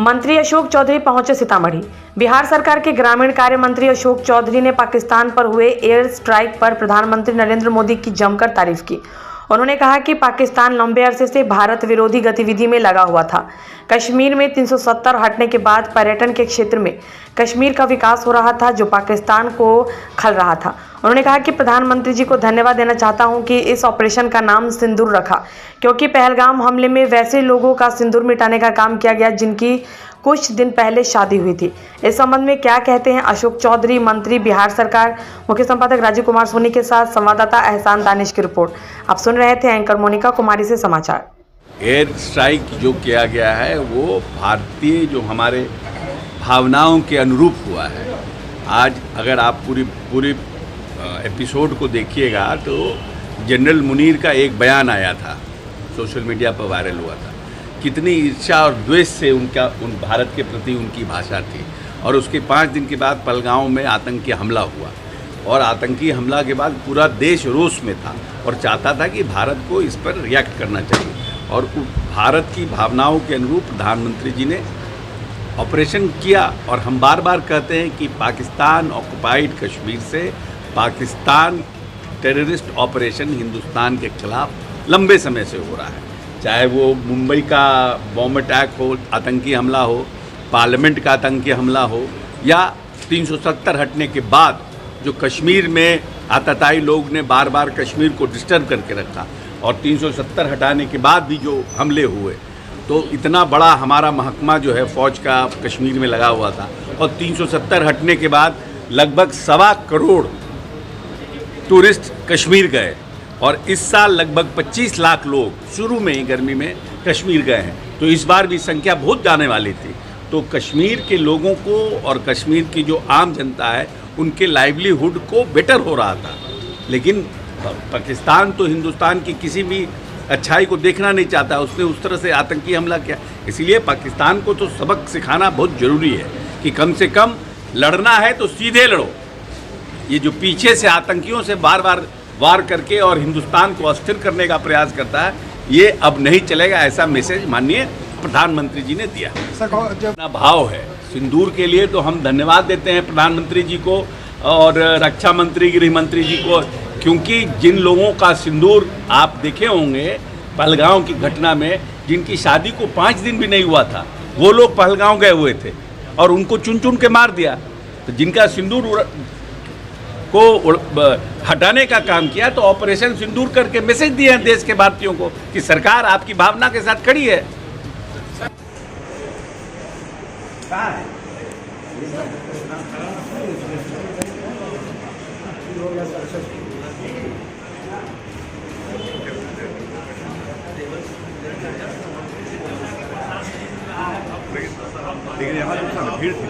मंत्री अशोक चौधरी पहुंचे सीतामढ़ी। बिहार सरकार के ग्रामीण कार्य मंत्री अशोक चौधरी ने पाकिस्तान पर हुए एयर स्ट्राइक पर प्रधानमंत्री नरेंद्र मोदी की जमकर तारीफ की। उन्होंने कहा कि पाकिस्तान लंबे अरसे से भारत विरोधी गतिविधि में लगा हुआ था। कश्मीर में 370 हटने के बाद पर्यटन के क्षेत्र में कश्मीर का विकास हो रहा था, जो पाकिस्तान को खल रहा था। उन्होंने कहा कि प्रधानमंत्री जी को धन्यवाद देना चाहता हूं कि इस ऑपरेशन का नाम सिंदूर रखा, क्योंकि पहलगाम हमले में वैसे लोगों का सिंदूर मिटाने का काम किया गया जिनकी कुछ दिन पहले शादी हुई थी। इस संबंध में क्या कहते हैं अशोक चौधरी, मंत्री बिहार सरकार। मुख्य संपादक राजीव कुमार सोनी के साथ संवाददाता एहसान दानिश की रिपोर्ट। आप सुन रहे थे एंकर मोनिका कुमारी से समाचार। एयर स्ट्राइक जो किया गया है वो भारतीय जो हमारे भावनाओं के अनुरूप हुआ है। आज अगर आप पूरी एपिसोड को देखिएगा तो जनरल मुनीर का एक बयान आया था, सोशल मीडिया पर वायरल हुआ था। कितनी ईर्ष्या और द्वेष से उन भारत के प्रति उनकी भाषा थी। और उसके 5 दिन के बाद पहलगाम में आतंकी हमला हुआ और आतंकी हमला के बाद पूरा देश रोष में था और चाहता था कि भारत को इस पर रिएक्ट करना चाहिए। और भारत की भावनाओं के अनुरूप प्रधानमंत्री जी ने ऑपरेशन किया। और हम बार बार कहते हैं कि पाकिस्तान ऑक्युपाइड कश्मीर से पाकिस्तान टेररिस्ट ऑपरेशन हिंदुस्तान के खिलाफ लंबे समय से हो रहा है। चाहे वो मुंबई का बॉम्ब अटैक हो, आतंकी हमला हो, पार्लियामेंट का आतंकी हमला हो, या 370 हटने के बाद जो कश्मीर में आतताई लोग ने बार बार कश्मीर को डिस्टर्ब करके रखा और 370 हटाने के बाद भी जो हमले हुए, तो इतना बड़ा हमारा महकमा जो है फ़ौज का कश्मीर में लगा हुआ था। और 370 हटने के बाद लगभग 1.25 करोड़ टूरिस्ट कश्मीर गए और इस साल लगभग 25 लाख लोग शुरू में ही गर्मी में कश्मीर गए हैं। तो इस बार भी संख्या बहुत जाने वाली थी। तो कश्मीर के लोगों को और कश्मीर की जो आम जनता है उनके लाइवलीहुड को बेटर हो रहा था। लेकिन पाकिस्तान तो हिंदुस्तान की किसी भी अच्छाई को देखना नहीं चाहता, उसने उस तरह से आतंकी हमला किया। इसीलिए पाकिस्तान को तो सबक सिखाना बहुत ज़रूरी है कि कम से कम लड़ना है तो सीधे लड़ो। ये जो पीछे से आतंकियों से बार बार वार करके और हिंदुस्तान को अस्थिर करने का प्रयास करता है, ये अब नहीं चलेगा। ऐसा मैसेज माननीय प्रधानमंत्री जी ने दिया। अपना भाव है सिंदूर के लिए तो हम धन्यवाद देते हैं प्रधानमंत्री जी को और रक्षा मंत्री, गृह मंत्री जी को, क्योंकि जिन लोगों का सिंदूर आप देखे होंगे पहलगाम की घटना में, जिनकी शादी को 5 दिन भी नहीं हुआ था, वो लोग पहलगाम गए हुए थे और उनको चुन चुन के मार दिया। तो जिनका सिंदूर को हटाने का काम किया, तो ऑपरेशन सिंदूर करके मैसेज दिए हैं देश के भारतीयों को कि सरकार आपकी भावना के साथ खड़ी है। लेकिन यहाँ भीड़ थी।